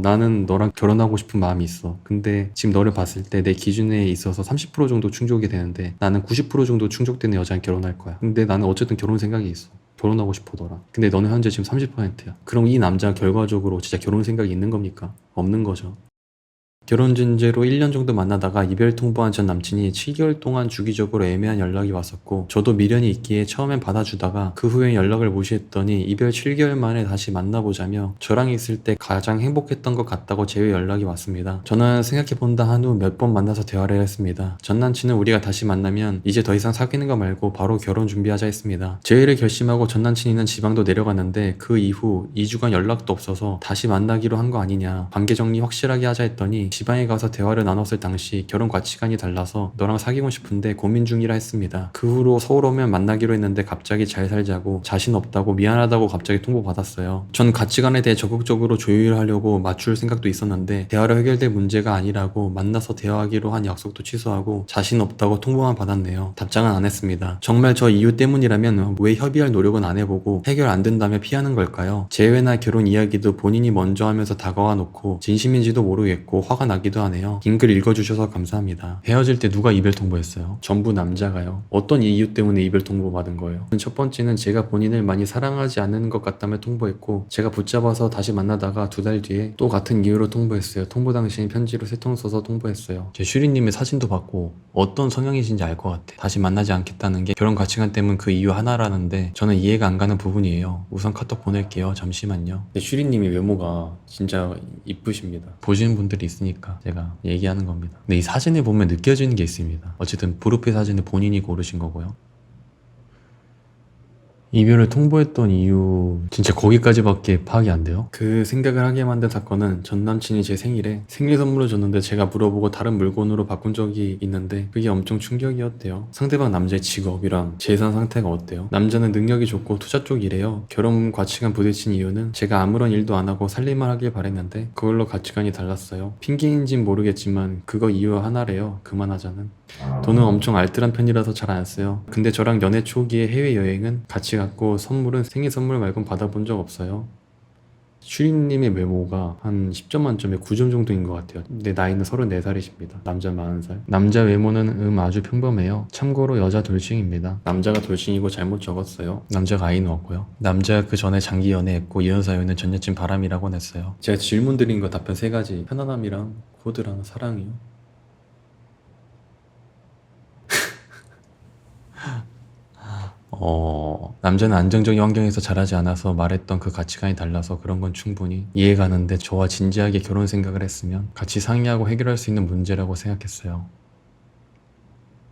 나는 너랑 결혼하고 싶은 마음이 있어. 근데 지금 너를 봤을 때 내 기준에 있어서 30% 정도 충족이 되는데 나는 90% 정도 충족되는 여자랑 결혼할 거야. 근데 나는 어쨌든 결혼 생각이 있어. 결혼하고 싶어 너랑. 근데 너는 현재 지금 30%야. 그럼 이 남자가 결과적으로 진짜 결혼 생각이 있는 겁니까? 없는 거죠. 결혼 전제로 1년 정도 만나다가 이별 통보한 전 남친이 7개월 동안 주기적으로 애매한 연락이 왔었고 저도 미련이 있기에 처음엔 받아주다가 그 후엔 연락을 무시했더니 이별 7개월 만에 다시 만나보자며 저랑 있을 때 가장 행복했던 것 같다고 재회 연락이 왔습니다. 저는 생각해본다 한 후 몇 번 만나서 대화를 했습니다. 전 남친은 우리가 다시 만나면 이제 더 이상 사귀는 거 말고 바로 결혼 준비하자 했습니다. 재회를 결심하고 전 남친이 있는 지방도 내려갔는데 그 이후 2주간 연락도 없어서 다시 만나기로 한 거 아니냐, 관계 정리 확실하게 하자 했더니 지방에 가서 대화를 나눴을 당시 결혼 가치관이 달라서 너랑 사귀고 싶은데 고민 중이라 했습니다. 그 후로 서울 오면 만나기로 했는데 갑자기 잘 살자고 자신 없다고 미안하다고 갑자기 통보받았어요. 전 가치관에 대해 적극적으로 조율하려고 맞출 생각도 있었는데 대화로 해결될 문제가 아니라고 만나서 대화하기로 한 약속도 취소하고 자신 없다고 통보만 받았네요. 답장은 안 했습니다. 정말 저 이유 때문이라면 왜 협의할 노력은 안 해보고 해결 안 된다며 피하는 걸까요? 재회나 결혼 이야기도 본인이 먼저 하면서 다가와 놓고 진심인지도 모르겠고 화가 나기도 하네요. 긴 글 읽어주셔서 감사합니다. 헤어질 때 누가 이별 통보했어요? 전부 남자가요. 어떤 이유 때문에 이별 통보 받은 거예요? 첫 번째는 제가 본인을 많이 사랑하지 않는 것 같다며 통보했고 제가 붙잡아서 다시 만나다가 2달 뒤에 또 같은 이유로 통보했어요. 통보 당시엔 편지로 3통 써서 통보했어요. 제 슈리님의 사진도 받고 어떤 성향이신지 알 것 같아. 다시 만나지 않겠다는 게 결혼 가치관 때문 그 이유 하나라는데 저는 이해가 안 가는 부분이에요. 우선 카톡 보낼게요. 잠시만요. 슈리님이 외모가 진짜 이쁘십니다. 보시는 분들이 있으니까 제가 얘기하는 겁니다. 근데 이 사진을 보면 느껴지는 게 있습니다. 어쨌든 프로필 사진을 본인이 고르신 거고요. 이별을 통보했던 이유 진짜 거기까지밖에 파악이 안 돼요. 그 생각을 하게 만든 사건은 전 남친이 제 생일에 생일 선물을 줬는데 제가 물어보고 다른 물건으로 바꾼 적이 있는데 그게 엄청 충격이었대요. 상대방 남자의 직업이랑 재산 상태가 어때요? 남자는 능력이 좋고 투자 쪽이래요. 결혼 가치관 부딪힌 이유는 제가 아무런 일도 안 하고 살림만 하길 바랬는데 그걸로 가치관이 달랐어요. 핑계인진 모르겠지만 그거 이유 하나래요. 그만하자는. 돈은 엄청 알뜰한 편이라서 잘 안 써요. 근데 저랑 연애 초기에 해외여행은 같이 갔고 선물은 생일 선물 말곤 받아본 적 없어요. 슈리님의 외모가 한 10점 만점에 9점 정도인 것 같아요. 근데 나이는 34살이십니다. 남자 40살. 남자 외모는 아주 평범해요. 참고로 여자 돌싱입니다. 남자가 돌싱이고 잘못 적었어요. 남자가 아이 넣었고요. 남자가 그 전에 장기 연애했고 이혼 사유는 전 여친 바람이라고 냈어요. 제가 질문 드린 거 답변 3가지. 편안함이랑 코드랑 사랑이요. 남자는 안정적인 환경에서 자라지 않아서 말했던 그 가치관이 달라서 그런 건 충분히 이해가는데 저와 진지하게 결혼 생각을 했으면 같이 상의하고 해결할 수 있는 문제라고 생각했어요.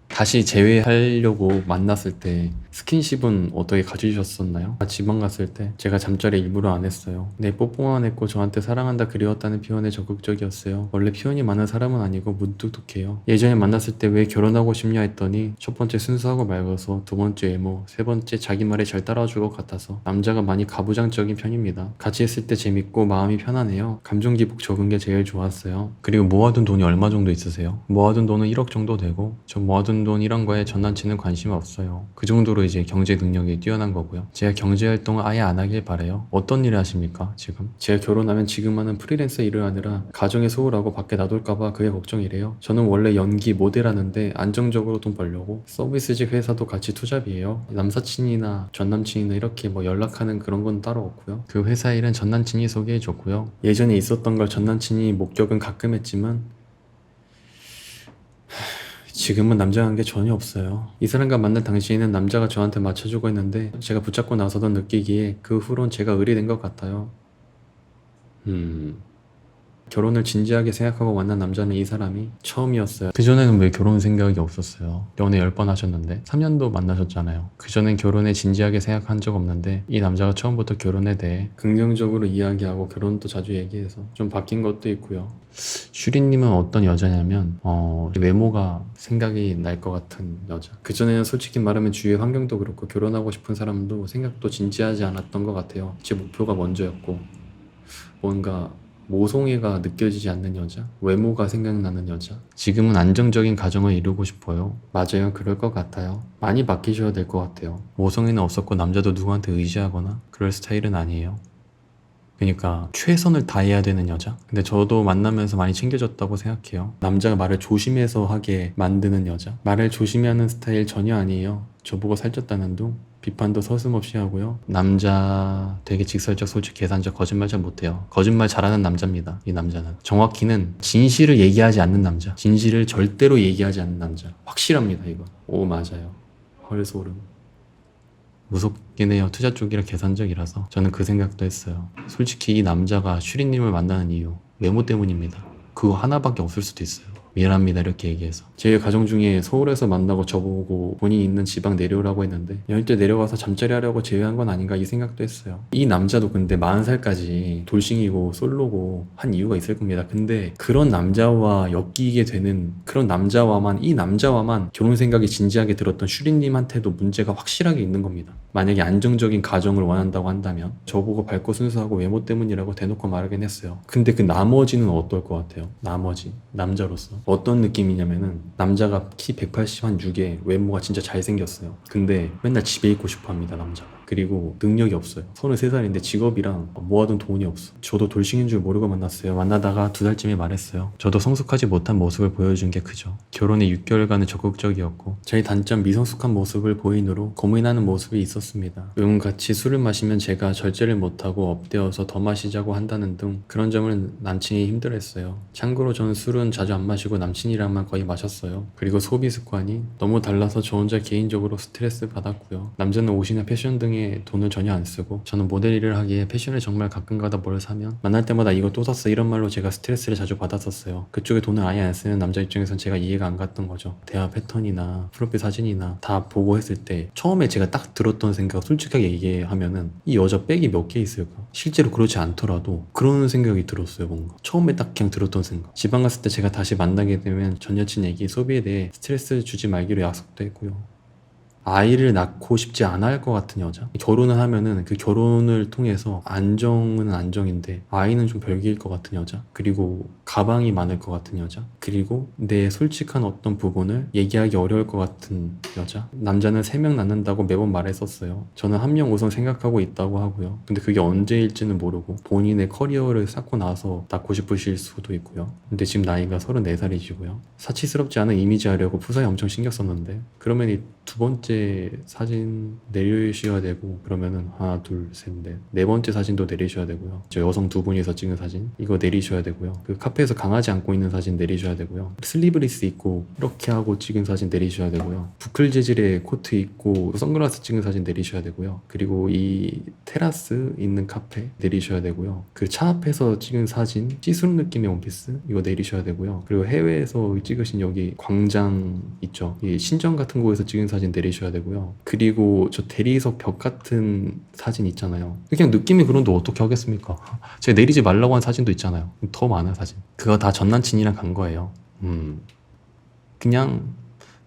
다시 재회하려고 만났을 때 스킨십은 어떻게 가지셨었나요? 지방 갔을 때 제가 잠자리 일부러 안 했어요. 네, 뽀뽀만 했고 저한테 사랑한다 그리웠다는 표현에 적극적이었어요. 원래 표현이 많은 사람은 아니고 무뚝뚝해요. 예전에 만났을 때 왜 결혼하고 싶냐 했더니 첫 번째 순수하고 맑아서, 두 번째 외모, 세 번째 자기 말에 잘 따라줄 것 같아서. 남자가 많이 가부장적인 편입니다. 같이 했을 때 재밌고 마음이 편하네요. 감정 기복 적은 게 제일 좋았어요. 그리고 모아둔 돈이 얼마 정도 있으세요? 모아둔 돈은 1억 정도 되고 저 모아둔 돈 이런 거에 전 남친은 관심 없어요. 그 정도로 이제 경제 능력이 뛰어난 거고요. 제가 경제 활동을 아예 안 하길 바래요. 어떤 일을 하십니까 지금? 제가 결혼하면 지금 하는 프리랜서 일을 하느라 가정에 소홀하고 밖에 놔둘까봐 그게 걱정이래요. 저는 원래 연기 모델 하는데 안정적으로 돈 벌려고 서비스직 회사도 같이 투잡이에요. 남사친이나 전남친이나 이렇게 뭐 연락하는 그런 건 따로 없고요. 그 회사 일은 전남친이 소개해줬고요. 예전에 있었던 걸 전남친이 목격은 가끔 했지만 지금은 남자 관계 전혀 없어요. 이 사람과 만날 당시에는 남자가 저한테 맞춰주고 했는데 제가 붙잡고 나서던 느끼기에 그 후론 제가 의리된 것 같아요. 결혼을 진지하게 생각하고 만난 남자는 이 사람이 처음이었어요. 그전에는 왜 결혼 생각이 없었어요? 연애 10번 하셨는데 3년도 만나셨잖아요. 그전엔 결혼에 진지하게 생각한 적 없는데 이 남자가 처음부터 결혼에 대해 긍정적으로 이야기하고 결혼도 자주 얘기해서 좀 바뀐 것도 있고요. 슈리님은 어떤 여자냐면 외모가 생각이 날 것 같은 여자. 그전에는 솔직히 말하면 주위의 환경도 그렇고 결혼하고 싶은 사람도 생각도 진지하지 않았던 것 같아요. 제 목표가 먼저였고 뭔가 모성애가 느껴지지 않는 여자, 외모가 생각나는 여자. 지금은 안정적인 가정을 이루고 싶어요. 맞아요, 그럴 것 같아요. 많이 바뀌셔야 될 것 같아요. 모성애는 없었고 남자도 누구한테 의지하거나 그럴 스타일은 아니에요. 그러니까 최선을 다해야 되는 여자? 근데 저도 만나면서 많이 챙겨줬다고 생각해요. 남자가 말을 조심해서 하게 만드는 여자? 말을 조심하는 스타일 전혀 아니에요. 저보고 살쪘다는 둥? 비판도 서슴없이 하고요. 남자 되게 직설적, 솔직, 계산적, 거짓말 잘 못해요. 거짓말 잘하는 남자입니다. 이 남자는. 정확히는 진실을 얘기하지 않는 남자. 진실을 절대로 얘기하지 않는 남자. 확실합니다, 이거. 오, 맞아요. 헐 소름. 무섭긴 해요. 투자 쪽이라 계산적이라서. 저는 그 생각도 했어요. 솔직히 이 남자가 슈리님을 만나는 이유 외모 때문입니다. 그거 하나밖에 없을 수도 있어요. 미안합니다, 이렇게 얘기해서. 제 가정 중에 서울에서 만나고 저보고 본인이 있는 지방 내려오라고 했는데 열대 내려가서 잠자리 하려고 제외한 건 아닌가 이 생각도 했어요. 이 남자도 근데 40살까지 돌싱이고 솔로고 한 이유가 있을 겁니다. 근데 그런 남자와 엮이게 되는 그런 남자와만, 이 남자와만 결혼 생각이 진지하게 들었던 슈리님한테도 문제가 확실하게 있는 겁니다. 만약에 안정적인 가정을 원한다고 한다면 저보고 밝고 순수하고 외모 때문이라고 대놓고 말하긴 했어요. 근데 그 나머지는 어떨 것 같아요? 나머지 남자로서 어떤 느낌이냐면은 남자가 키 180 한 6에 외모가 진짜 잘생겼어요. 근데 맨날 집에 있고 싶어 합니다, 남자가. 그리고 능력이 없어요. 33살인데 직업이랑 모아둔 돈이 없어. 저도 돌싱인 줄 모르고 만났어요. 만나다가 2달쯤에 말했어요. 저도 성숙하지 못한 모습을 보여준 게 크죠. 결혼에 6개월간은 적극적이었고 저희 단점 미성숙한 모습을 보이느로 고민하는 모습이 있었습니다. 같이 술을 마시면 제가 절제를 못하고 업되어서 더 마시자고 한다는 등 그런 점을 남친이 힘들어했어요. 참고로 저는 술은 자주 안 마시고 남친이랑만 거의 마셨어요. 그리고 소비 습관이 너무 달라서 저 혼자 개인적으로 스트레스 받았고요. 남자는 옷이나 패션 등에 돈을 전혀 안 쓰고 저는 모델 일을 하기에 패션을 정말 가끔가다 뭘 사면 만날 때마다 이거 또 샀어 이런 말로 제가 스트레스를 자주 받았었어요. 그쪽에 돈을 아예 안 쓰는 남자 입장에선 제가 이해가 안 갔던 거죠. 대화 패턴이나 프로필 사진이나 다 보고 했을 때 처음에 제가 딱 들었던 생각 솔직하게 얘기하면은 이 여자 백이 몇 개 있을까? 실제로 그렇지 않더라도 그런 생각이 들었어요. 뭔가 처음에 딱 그냥 들었던 생각. 지방 갔을 때 제가 다시 만나게 되면 전 여친 얘기 소비에 대해 스트레스 주지 말기로 약속도 했고요. 아이를 낳고 싶지 않아 할 것 같은 여자. 결혼을 하면은 그 결혼을 통해서 안정은 안정인데 아이는 좀 별개일 것 같은 여자. 그리고 가방이 많을 것 같은 여자. 그리고 내 솔직한 어떤 부분을 얘기하기 어려울 것 같은 여자. 남자는 3명 낳는다고 매번 말했었어요. 저는 1명 우선 생각하고 있다고 하고요. 근데 그게 언제일지는 모르고 본인의 커리어를 쌓고 나서 낳고 싶으실 수도 있고요. 근데 지금 나이가 34살이시고요. 사치스럽지 않은 이미지 하려고 푸사에 엄청 신경 썼는데 그러면 이 두 번째 사진 내리셔야 되고 그러면은 하나 둘셋넷 네 번째 사진도 내리셔야 되고요. 저 여성 2분이서 찍은 사진 이거 내리셔야 되고요. 그 카페에서 강아지 안고 있는 사진 내리셔야 되고요. 슬리브리스 입고 이렇게 하고 찍은 사진 내리셔야 되고요. 부클 재질의 코트 입고 선글라스 찍은 사진 내리셔야 되고요. 그리고 이 테라스 있는 카페 내리셔야 되고요. 그 차 앞에서 찍은 사진 시스루 느낌의 원피스 이거 내리셔야 되고요. 그리고 해외에서 찍으신 여기 광장 있죠. 이 신전 같은 곳에서 찍은 사진 내리셔야 되고요. 그리고 저 대리석 벽 같은 사진 있잖아요. 그냥 느낌이 그런데 어떻게 하겠습니까? 제가 내리지 말라고 한 사진도 있잖아요. 더 많은 사진. 그거 다 전 남친이랑 간 거예요. 그냥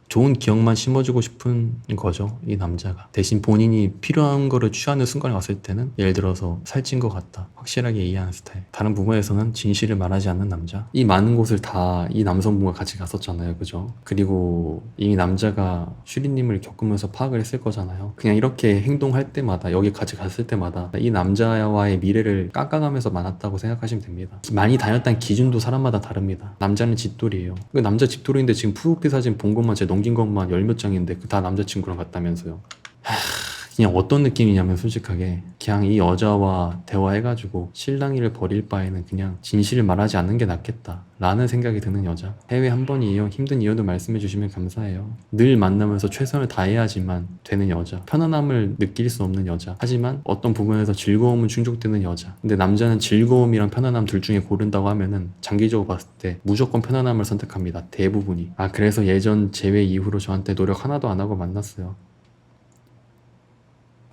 좋은 기억만 심어주고 싶은 거죠, 이 남자가. 대신 본인이 필요한 거를 취하는 순간에 왔을 때는 예를 들어서 살찐 것 같다 확실하게 이해하는 스타일. 다른 부분에서는 진실을 말하지 않는 남자. 이 많은 곳을 다 이 남성분과 같이 갔었잖아요, 그죠? 그리고 이 남자가 슈리님을 겪으면서 파악을 했을 거잖아요. 그냥 이렇게 행동할 때마다 여기 같이 갔을 때마다 이 남자와의 미래를 깎아가면서 만났다고 생각하시면 됩니다. 많이 다녔다는 기준도 사람마다 다릅니다. 남자는 집돌이에요. 그 남자 집돌이인데 지금 프로필 사진 본 것만 제가 넘긴 것만 10몇 장인데 그 다 남자친구랑 갔다면서요. 그냥 어떤 느낌이냐면 솔직하게 그냥 이 여자와 대화해가지고 실랑이를 벌일 바에는 그냥 진실을 말하지 않는 게 낫겠다 라는 생각이 드는 여자. 해외 한 번이에요. 힘든 이유도 말씀해 주시면 감사해요. 늘 만나면서 최선을 다해야지만 되는 여자. 편안함을 느낄 수 없는 여자. 하지만 어떤 부분에서 즐거움은 충족되는 여자. 근데 남자는 즐거움이랑 편안함 둘 중에 고른다고 하면은 장기적으로 봤을 때 무조건 편안함을 선택합니다. 대부분이. 그래서 예전 재회 이후로 저한테 노력 하나도 안 하고 만났어요.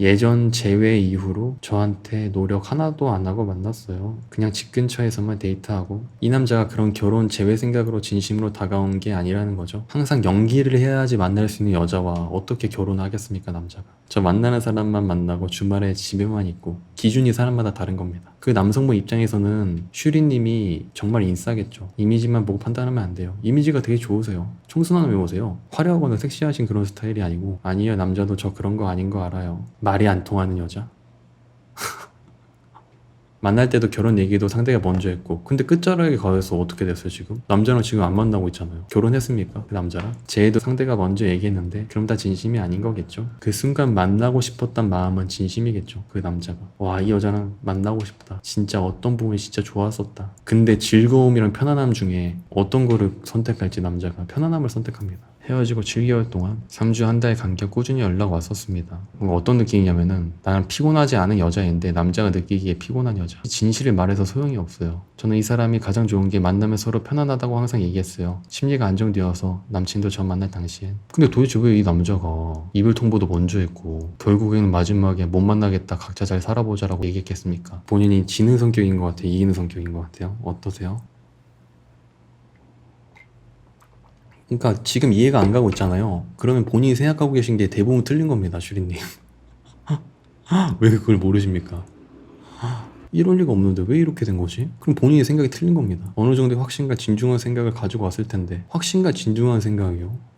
예전 재회 이후로 저한테 노력 하나도 안 하고 만났어요. 그냥 집 근처에서만 데이트하고. 이 남자가 그런 결혼 재회 생각으로 진심으로 다가온 게 아니라는 거죠. 항상 연기를 해야지 만날 수 있는 여자와 어떻게 결혼하겠습니까, 남자가. 저 만나는 사람만 만나고 주말에 집에만 있고. 기준이 사람마다 다른 겁니다. 그 남성분 입장에서는 슈리님이 정말 인싸겠죠. 이미지만 보고 판단하면 안 돼요. 이미지가 되게 좋으세요. 청순한 외모세요. 화려하거나 섹시하신 그런 스타일이 아니고. 아니에요, 남자도 저 그런 거 아닌 거 알아요. 말이 안 통하는 여자? 만날 때도 결혼 얘기도 상대가 먼저 했고, 근데 끝자락에 가서 어떻게 됐어요 지금? 남자랑 지금 안 만나고 있잖아요. 결혼했습니까? 그 남자랑? 쟤도 상대가 먼저 얘기했는데 그럼 다 진심이 아닌 거겠죠? 그 순간 만나고 싶었던 마음은 진심이겠죠. 그 남자가 와, 이 여자랑 만나고 싶다, 진짜 어떤 부분이 진짜 좋았었다. 근데 즐거움이랑 편안함 중에 어떤 거를 선택할지 남자가 편안함을 선택합니다. 헤어지고 7개월 동안 3주 한 달 간격 꾸준히 연락 왔었습니다. 뭔가 어떤 느낌이냐면은 나는 피곤하지 않은 여자인데 남자가 느끼기에 피곤한 여자. 진실을 말해서 소용이 없어요. 저는 이 사람이 가장 좋은 게 만나면 서로 편안하다고 항상 얘기했어요. 심리가 안정되어서 남친도 저 만날 당시엔. 근데 도대체 왜 이 남자가 이별 통보도 먼저 했고 결국에는 마지막에 못 만나겠다, 각자 잘 살아보자라고 얘기했겠습니까? 본인이 지는 성격인 것 같아요, 이기는 성격인 것 같아요? 어떠세요? 그러니까 지금 이해가 안 가고 있잖아요. 그러면 본인이 생각하고 계신 게 대부분 틀린 겁니다, 슈리님. 왜 그걸 모르십니까? 이럴 리가 없는데 왜 이렇게 된 거지? 그럼 본인의 생각이 틀린 겁니다. 어느 정도의 확신과 진중한 생각을 가지고 왔을 텐데, 확신과 진중한 생각이요?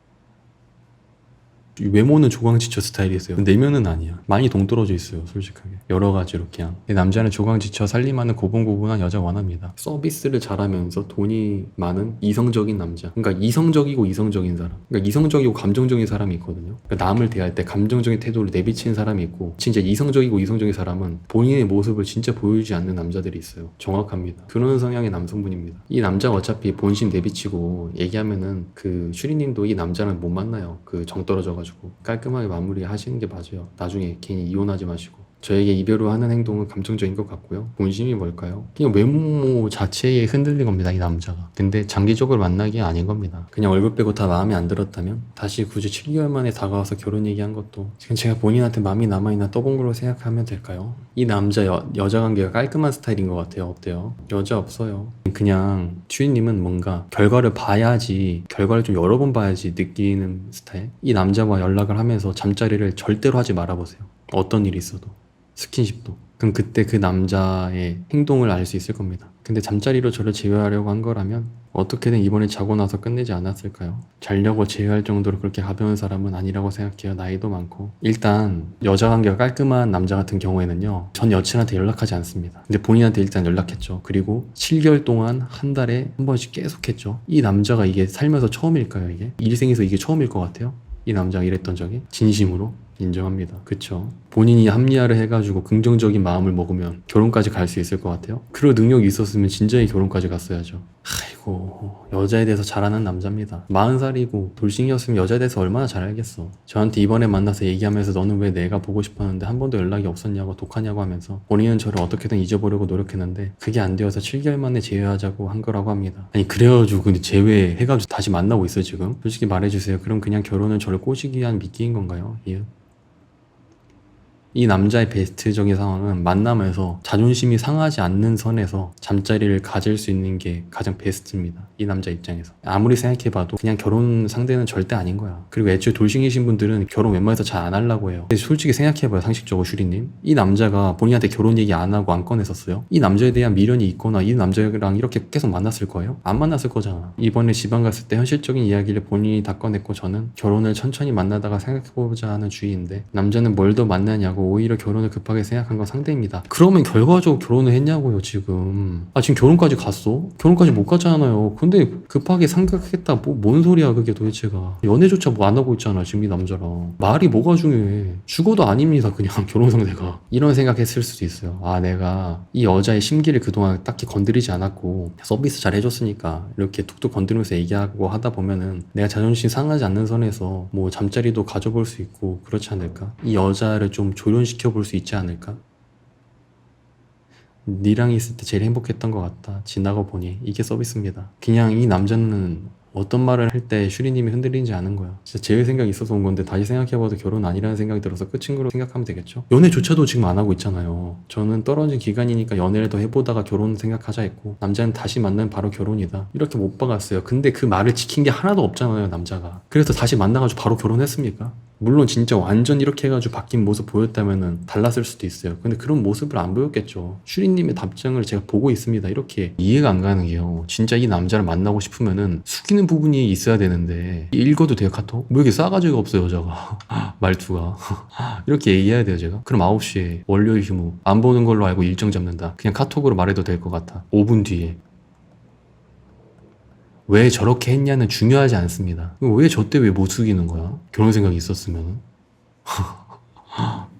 이 외모는 조광지처 스타일이세요. 내면은 아니야. 많이 동떨어져 있어요, 솔직하게. 여러 가지로 그냥. 남자는 조광지처 살림하는 고분고분한 여자 원합니다. 서비스를 잘하면서 돈이 많은 이성적인 남자. 그러니까 이성적이고 이성적인 사람. 그러니까 이성적이고 감정적인 사람이 있거든요. 그러니까 남을 대할 때 감정적인 태도를 내비치는 사람이 있고, 진짜 이성적이고 이성적인 사람은 본인의 모습을 진짜 보여주지 않는 남자들이 있어요. 정확합니다. 그런 성향의 남성분입니다. 이 남자가 어차피 본심 내비치고 얘기하면은 그 슈리님도 이 남자는 못 만나요. 그 정 떨어져가지고. 깔끔하게 마무리 하시는 게 맞아요. 나중에 괜히 이혼하지 마시고. 저에게 이별을 하는 행동은 감정적인 것 같고요. 본심이 뭘까요? 그냥 외모 자체에 흔들린 겁니다, 이 남자가. 근데 장기적으로 만나기 아닌 겁니다. 그냥 얼굴 빼고 다 마음에 안 들었다면 다시 굳이 7개월 만에 다가와서 결혼 얘기한 것도 지금 제가 본인한테 마음이 남아있나 떠본 걸로 생각하면 될까요? 이 남자 여자 관계가 깔끔한 스타일인 것 같아요. 어때요? 여자 없어요. 그냥 슈이님은 뭔가 결과를 봐야지, 결과를 좀 여러 번 봐야지 느끼는 스타일. 이 남자와 연락을 하면서 잠자리를 절대로 하지 말아보세요. 어떤 일이 있어도. 스킨십도. 그럼 그때 그 남자의 행동을 알 수 있을 겁니다. 근데 잠자리로 저를 제외하려고 한 거라면 어떻게든 이번에 자고 나서 끝내지 않았을까요? 자려고 제외할 정도로 그렇게 가벼운 사람은 아니라고 생각해요. 나이도 많고. 일단 여자 관계가 깔끔한 남자 같은 경우에는요, 전 여친한테 연락하지 않습니다. 근데 본인한테 일단 연락했죠. 그리고 7개월 동안 한 달에 한 번씩 계속 했죠. 이 남자가 이게 살면서 처음일까요? 이게? 일생에서 이게 처음일 것 같아요? 이 남자가 이랬던 적이? 진심으로? 인정합니다. 그쵸? 본인이 합리화를 해가지고 긍정적인 마음을 먹으면 결혼까지 갈 수 있을 것 같아요? 그럴 능력이 있었으면 진작에 결혼까지 갔어야죠. 아이고, 여자에 대해서 잘 아는 남자입니다. 40살이고 돌싱이었으면 여자에 대해서 얼마나 잘 알겠어. 저한테 이번에 만나서 얘기하면서 너는 왜 내가 보고 싶었는데 한 번도 연락이 없었냐고, 독하냐고 하면서 본인은 저를 어떻게든 잊어보려고 노력했는데 그게 안 되어서 7개월 만에 제외하자고 한 거라고 합니다. 아니 그래가지고 근데 제외해가지고 다시 만나고 있어요 지금? 솔직히 말해주세요. 그럼 그냥 결혼은 저를 꼬시기 위한 미끼인 건가요? 예. 이 남자의 베스트적인 상황은 만남에서 자존심이 상하지 않는 선에서 잠자리를 가질 수 있는 게 가장 베스트입니다. 이 남자 입장에서. 아무리 생각해봐도 그냥 결혼 상대는 절대 아닌 거야. 그리고 애초에 돌싱이신 분들은 결혼 웬만해서 잘 안 하려고 해요. 근데 솔직히 생각해봐요, 상식적으로 슈리님. 이 남자가 본인한테 결혼 얘기 안 하고 안 꺼냈었어요? 이 남자에 대한 미련이 있거나 이 남자랑 이렇게 계속 만났을 거예요? 안 만났을 거잖아. 이번에 지방 갔을 때 현실적인 이야기를 본인이 다 꺼냈고, 저는 결혼을 천천히 만나다가 생각해보자 하는 주의인데, 남자는 뭘 더 만나냐고 오히려 결혼을 급하게 생각한 건 상대입니다. 그러면 결과적으로 결혼을 했냐고요 지금. 지금 결혼까지 갔어? 결혼까지 못 갔잖아요. 근데 급하게 생각했다, 뭔 소리야 그게 도대체가. 연애조차 뭐 안 하고 있잖아 지금 이 남자랑. 말이 뭐가 중요해. 죽어도 아닙니다 그냥 결혼 상대가. 이런 생각했을 수도 있어요. 내가 이 여자의 심기를 그동안 딱히 건드리지 않았고 서비스 잘 해줬으니까 이렇게 툭툭 건드리면서 얘기하고 하다 보면은 내가 자존심 상하지 않는 선에서 뭐 잠자리도 가져볼 수 있고 그렇지 않을까? 이 여자를 좀 조련시켜 볼 수 있지 않을까? 니랑 있을 때 제일 행복했던 것 같다. 지나고 보니 이게 서비스입니다. 그냥 이 남자는 어떤 말을 할 때 슈리님이 흔들리지 않은 거야. 진짜 제외 생각이 있어서 온 건데 다시 생각해봐도 결혼 아니라는 생각이 들어서 끝인 걸로 생각하면 되겠죠? 연애조차도 지금 안 하고 있잖아요. 저는 떨어진 기간이니까 연애를 더 해보다가 결혼 생각하자 했고, 남자는 다시 만나면 바로 결혼이다 이렇게 못 박았어요. 근데 그 말을 지킨 게 하나도 없잖아요 남자가. 그래서 다시 만나가지고 바로 결혼했습니까? 물론 진짜 완전 이렇게 해가지고 바뀐 모습 보였다면은 달랐을 수도 있어요. 근데 그런 모습을 안 보였겠죠. 슈리님의 답장을 제가 보고 있습니다. 이렇게 이해가 안 가는 게요. 진짜 이 남자를 만나고 싶으면은 숙이는 부분이 있어야 되는데 읽어도 돼요 카톡? 뭐 이렇게 싸가지가 없어요 여자가. 말투가. 이렇게 얘기해야 돼요 제가? 그럼 9시에 월요일 휴무 안 보는 걸로 알고 일정 잡는다. 그냥 카톡으로 말해도 될 것 같아. 5분 뒤에. 왜 저렇게 했냐는 중요하지 않습니다. 왜 저 때 왜 못 숙이는 거야? 결혼 생각이 있었으면.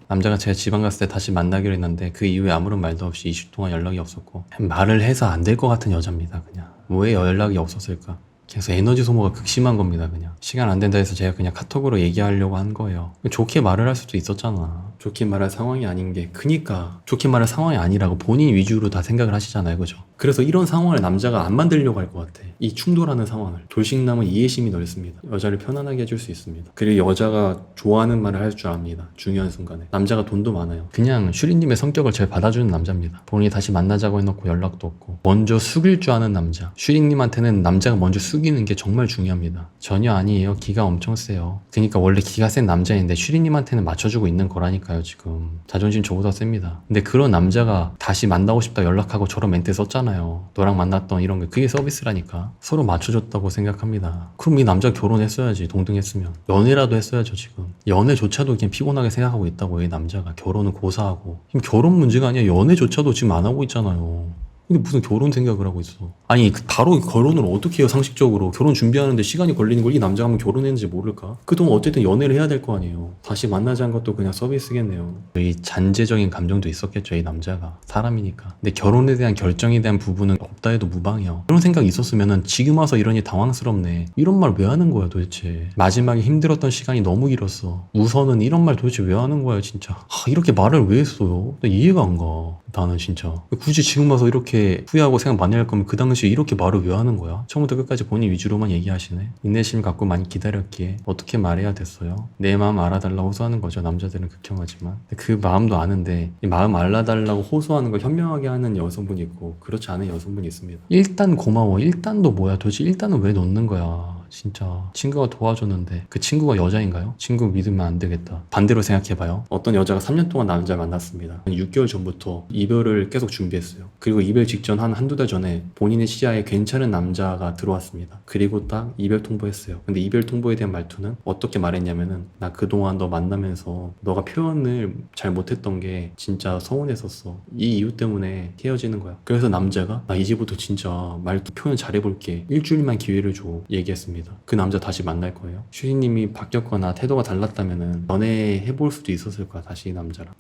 남자가 제가 지방 갔을 때 다시 만나기로 했는데 그 이후에 아무런 말도 없이 2주 동안 연락이 없었고 말을 해서 안 될 것 같은 여자입니다. 그냥 왜 연락이 없었을까? 그래서 에너지 소모가 극심한 겁니다. 그냥 시간 안 된다 해서 제가 그냥 카톡으로 얘기하려고 한 거예요. 좋게 말을 할 수도 있었잖아. 좋게 말할 상황이 아닌 게 그니까 좋게 말할 상황이 아니라고 본인 위주로 다 생각을 하시잖아요. 그죠? 그래서 이런 상황을 남자가 안 만들려고 할 것 같아. 이 충돌하는 상황을. 돌싱남은 이해심이 넓습니다. 여자를 편안하게 해줄 수 있습니다. 그리고 여자가 좋아하는 말을 할 줄 압니다. 중요한 순간에. 남자가 돈도 많아요. 그냥 슈리님의 성격을 잘 받아주는 남자입니다. 본인이 다시 만나자고 해놓고 연락도 없고 먼저 숙일 줄 아는 남자. 슈리님한테는 남자가 먼저 숙이는 게 정말 중요합니다. 전혀 아니에요. 기가 엄청 세요. 그러니까 원래 기가 센 남자인데 슈리님한테는 맞춰주고 있는 거라니까요. 지금 자존심 저보다 셉니다. 근데 그런 남자가 다시 만나고 싶다 연락하고 저런 멘트 썼잖아요. 너랑 만났던 이런 게 그게 서비스라니까. 서로 맞춰줬다고 생각합니다. 그럼 이 남자 결혼했어야지. 동등했으면 연애라도 했어야죠. 지금 연애조차도 그냥 피곤하게 생각하고 있다고. 이 남자가 결혼은 고사하고. 지금 결혼 문제가 아니야. 연애조차도 지금 안 하고 있잖아요. 근데 무슨 결혼 생각을 하고 있어. 아니 바로 결혼을 어떻게 해요. 상식적으로 결혼 준비하는데 시간이 걸리는 걸 이 남자가 한번 결혼했는지 모를까? 그동안 어쨌든 연애를 해야 될 거 아니에요. 다시 만나자는 것도 그냥 서비스겠네요. 이 잔재적인 감정도 있었겠죠. 이 남자가 사람이니까. 근데 결혼에 대한 결정에 대한 부분은 없다 해도 무방해요. 그런 생각이 있었으면은 지금 와서 이러니 당황스럽네. 이런 말 왜 하는 거야 도대체. 마지막에 힘들었던 시간이 너무 길었어. 우선은 이런 말 도대체 왜 하는 거야 진짜. 이렇게 말을 왜 했어요? 나 이해가 안 가. 나는 진짜 굳이 지금 와서 이렇게 후회하고 생각 많이 할 거면 그 당시에 이렇게 말을 왜 하는 거야? 처음부터 끝까지 본인 위주로만 얘기하시네. 인내심 갖고 많이 기다렸기에 어떻게 말해야 됐어요? 내 마음 알아달라고 호소하는 거죠. 남자들은 극혐하지만 그 마음도 아는데 이 마음 알아달라고 호소하는 걸 현명하게 하는 여성분이 있고 그렇지 않은 여성분이 있습니다. 일단 고마워. 일단도 뭐야? 도대체 일단은 왜 놓는 거야? 진짜 친구가 도와줬는데 그 친구가 여자인가요? 친구 믿으면 안 되겠다. 반대로 생각해봐요. 어떤 여자가 3년 동안 남자를 만났습니다. 6개월 전부터 이별을 계속 준비했어요. 그리고 이별 직전 한두 달 전에 본인의 시야에 괜찮은 남자가 들어왔습니다. 그리고 딱 이별 통보했어요. 근데 이별 통보에 대한 말투는 어떻게 말했냐면은 나 그동안 너 만나면서 너가 표현을 잘 못했던 게 진짜 서운했었어. 이 이유 때문에 헤어지는 거야. 그래서 남자가 나 이제부터 진짜 말투 표현 잘해볼게. 일주일만 기회를 줘. 얘기했습니다. 그 남자 다시 만날 거예요. 슈리님이 바뀌었거나 태도가 달랐다면은 연애해볼 수도 있었을 거야. 다시 이 남자랑.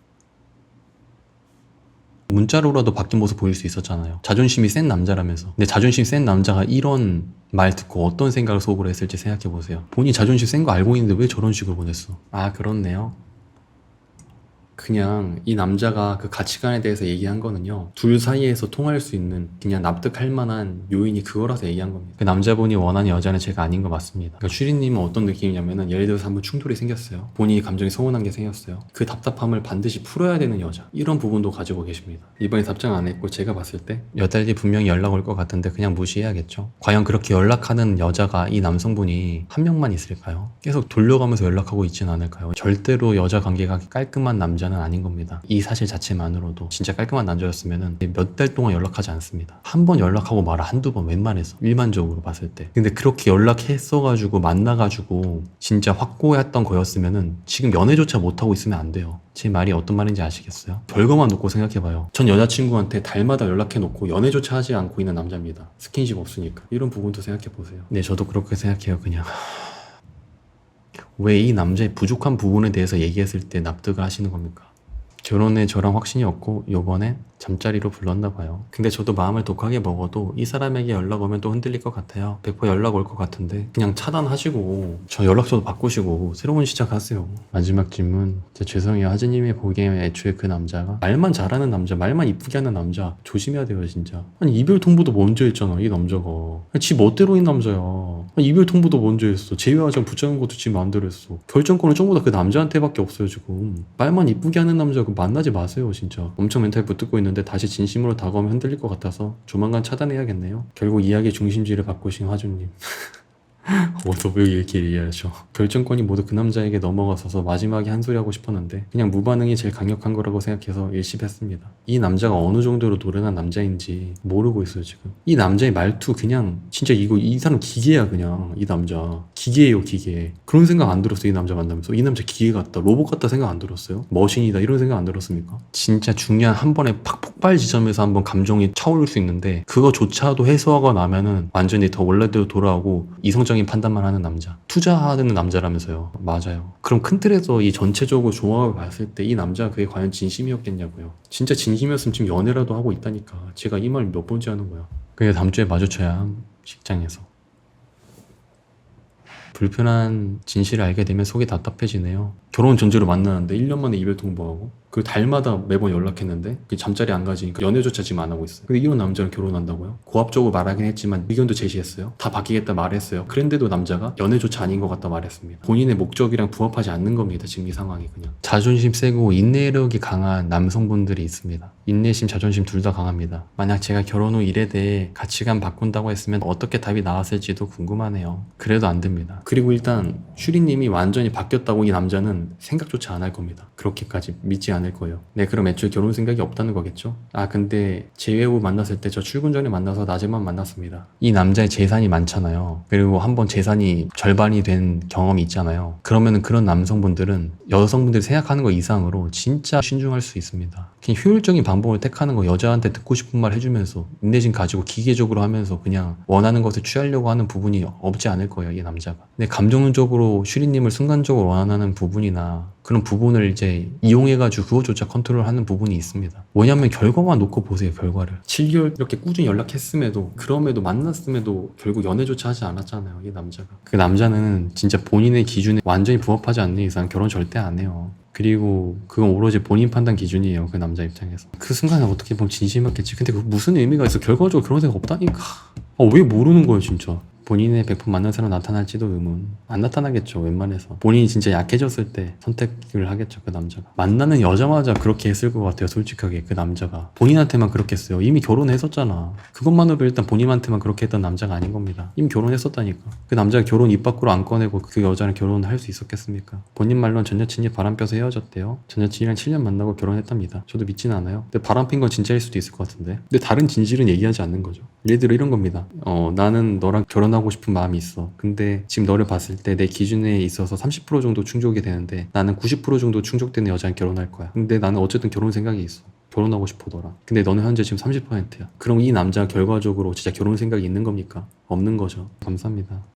문자로라도 바뀐 모습 보일 수 있었잖아요. 자존심이 센 남자라면서. 근데 자존심 센 남자가 이런 말 듣고 어떤 생각을 속으로 했을지 생각해보세요. 본인이 자존심 센 거 알고 있는데 왜 저런 식으로 보냈어? 아 그렇네요. 그냥 이 남자가 그 가치관에 대해서 얘기한 거는요, 둘 사이에서 통할 수 있는 그냥 납득할 만한 요인이 그거라서 얘기한 겁니다. 그 남자분이 원하는 여자는 제가 아닌 거 맞습니다. 그러니까 슈리님은 어떤 느낌이냐면은 예를 들어서 한번 충돌이 생겼어요. 본인이 감정이 서운한 게 생겼어요. 그 답답함을 반드시 풀어야 되는 여자, 이런 부분도 가지고 계십니다. 이번에 답장 안 했고 제가 봤을 때 몇 달 뒤 분명히 연락 올 것 같은데 그냥 무시해야겠죠. 과연 그렇게 연락하는 여자가 이 남성분이 한 명만 있을까요? 계속 돌려가면서 연락하고 있진 않을까요? 절대로 여자 관계가 깔끔한 남자는 아닌 겁니다. 이 사실 자체만으로도 진짜 깔끔한 남자였으면 몇 달 동안 연락하지 않습니다. 한 번 연락하고 말아 한두 번 웬만해서 일반적으로 봤을 때. 근데 그렇게 연락했어가지고 만나가지고 진짜 확고했던 거였으면은 지금 연애조차 못하고 있으면 안 돼요. 제 말이 어떤 말인지 아시겠어요? 결과만 놓고 생각해봐요. 전 여자친구한테 달마다 연락해놓고 연애조차 하지 않고 있는 남자입니다. 스킨십 없으니까. 이런 부분도 생각해보세요. 네, 저도 그렇게 생각해요. 그냥 왜 이 남자의 부족한 부분에 대해서 얘기했을 때 납득을 하시는 겁니까? 결혼에 저랑 확신이 없고 요번엔 잠자리로 불렀나 봐요. 근데 저도 마음을 독하게 먹어도 이 사람에게 연락 오면 또 흔들릴 것 같아요. 100% 연락 올 것 같은데 그냥 차단하시고 저 연락처도 바꾸시고 새로운 시작하세요. 마지막 질문. 진짜 죄송해요. 하진님이 보기에 애초에 그 남자가 말만 잘하는 남자, 말만 이쁘게 하는 남자 조심해야 돼요 진짜. 아니 이별 통보도 먼저 했잖아 이 남자가. 지 멋대로인 남자야. 아니, 이별 통보도 먼저 했어. 제외하자면 붙잡는 것도 지 마음대로 했어. 결정권은 전부 다 그 남자한테밖에 없어요 지금. 말만 이쁘게 하는 남자 만나지 마세요 진짜. 엄청 멘탈 붙들고 있는데 다시 진심으로 다가오면 흔들릴 것 같아서 조만간 차단해야겠네요. 결국 이야기의 중심지를 바꾸신 화주님. 모두 왜 이렇게 얘기하죠? 결정권이 모두 그 남자에게 넘어가서서 마지막에 한 소리 하고 싶었는데 그냥 무반응이 제일 강력한 거라고 생각해서 일십했습니다. 이 남자가 어느 정도로 노련한 남자인지 모르고 있어요 지금. 이 남자의 말투 그냥 진짜 이 사람 기계야 그냥. 이 남자 기계예요 기계. 그런 생각 안 들었어요 이 남자 만나면서. 이 남자 기계 같다 로봇 같다 생각 안 들었어요? 머신이다 이런 생각 안 들었습니까? 진짜 중요한 한 번에 팍 폭발 지점에서 한번 감정이 차오를 수 있는데 그거조차도 해소하고 나면은 완전히 더 원래대로 돌아오고 이성적인 판단만 하는 남자. 투자하는 남자라면서요. 맞아요. 그럼 큰 틀에서 이 전체적으로 종합을 봤을 때 이 남자가 그게 과연 진심이었겠냐고요. 진짜 진심이었으면 지금 연애라도 하고 있다니까. 제가 이 말 몇 번째 하는 거야. 그게 다음 주에 마주쳐야 함, 식장에서. 불편한 진실을 알게 되면 속이 답답해지네요. 결혼 전제로 만나는데 1년 만에 이별 통보하고 그 달마다 매번 연락했는데 잠자리 안 가지니까 연애조차 지금 안 하고 있어요. 근데 이런 남자랑 결혼한다고요? 고압적으로 말하긴 했지만 의견도 제시했어요. 다 바뀌겠다 말했어요. 그런데도 남자가 연애조차 아닌 것 같다 말했습니다. 본인의 목적이랑 부합하지 않는 겁니다. 지금 이 상황이 그냥. 자존심 세고 인내력이 강한 남성분들이 있습니다. 인내심, 자존심 둘 다 강합니다. 만약 제가 결혼 후 일에 대해 가치관 바꾼다고 했으면 어떻게 답이 나왔을지도 궁금하네요. 그래도 안 됩니다. 그리고 일단 슈리님이 완전히 바뀌었다고 이 남자는 생각조차 안 할 겁니다. 그렇게까지 믿지 않을 거예요. 네, 그럼 애초에 결혼 생각이 없다는 거겠죠? 아, 근데 재회 후 만났을 때 저 출근 전에 만나서 낮에만 만났습니다. 이 남자의 재산이 많잖아요. 그리고 한번 재산이 절반이 된 경험이 있잖아요. 그러면은 그런 남성분들은 여성분들이 생각하는 거 이상으로 진짜 신중할 수 있습니다. 그냥 효율적인 방법을 택하는 거, 여자한테 듣고 싶은 말 해주면서 인내심 가지고 기계적으로 하면서 그냥 원하는 것을 취하려고 하는 부분이 없지 않을 거예요, 이 남자가. 근데 감정적으로 슈리님을 순간적으로 원하는 부분이나 그런 부분을 이제 이용해가지고 그것조차 컨트롤하는 부분이 있습니다. 뭐냐면 결과만 놓고 보세요. 결과를 7개월 이렇게 꾸준히 연락했음에도 그럼에도 만났음에도 결국 연애조차 하지 않았잖아요. 이 남자가. 그 남자는 진짜 본인의 기준에 완전히 부합하지 않는 이상 결혼 절대 안 해요. 그리고 그건 오로지 본인 판단 기준이에요. 그 남자 입장에서. 그 순간에 어떻게 보면 진심이었겠지. 근데 그 무슨 의미가 있어. 결과적으로 그런 생각 없다니까. 왜 모르는 거예요 진짜. 본인의 100% 맞는 사람 나타날지도 의문. 안 나타나겠죠 웬만해서. 본인이 진짜 약해졌을 때 선택을 하겠죠 그 남자가. 만나는 여자마자 그렇게 했을 것 같아요 솔직하게. 그 남자가 본인한테만 그렇게 했어요. 이미 결혼했었잖아. 그것만으로 일단 본인한테만 그렇게 했던 남자가 아닌 겁니다. 이미 결혼했었다니까. 그 남자가 결혼 입 밖으로 안 꺼내고 그 여자랑 결혼을 할 수 있었겠습니까? 본인 말로는 전 여친이 바람 펴서 헤어졌대요. 전 여친이랑 7년 만나고 결혼했답니다. 저도 믿진 않아요. 근데 바람 핀 건 진짜일 수도 있을 것 같은데. 근데 다른 진실은 얘기하지 않는 거죠. 예를 들어 이런 겁니다. 나는 너랑 결혼하고 싶은 마음이 있어. 근데 지금 너를 봤을 때 내 기준에 있어서 30% 정도 충족이 되는데 나는 90% 정도 충족되는 여자랑 결혼할 거야. 근데 나는 어쨌든 결혼 생각이 있어. 결혼하고 싶어더라. 근데 너는 현재 지금 30%야. 그럼 이 남자 결과적으로 진짜 결혼 생각이 있는 겁니까? 없는 거죠. 감사합니다.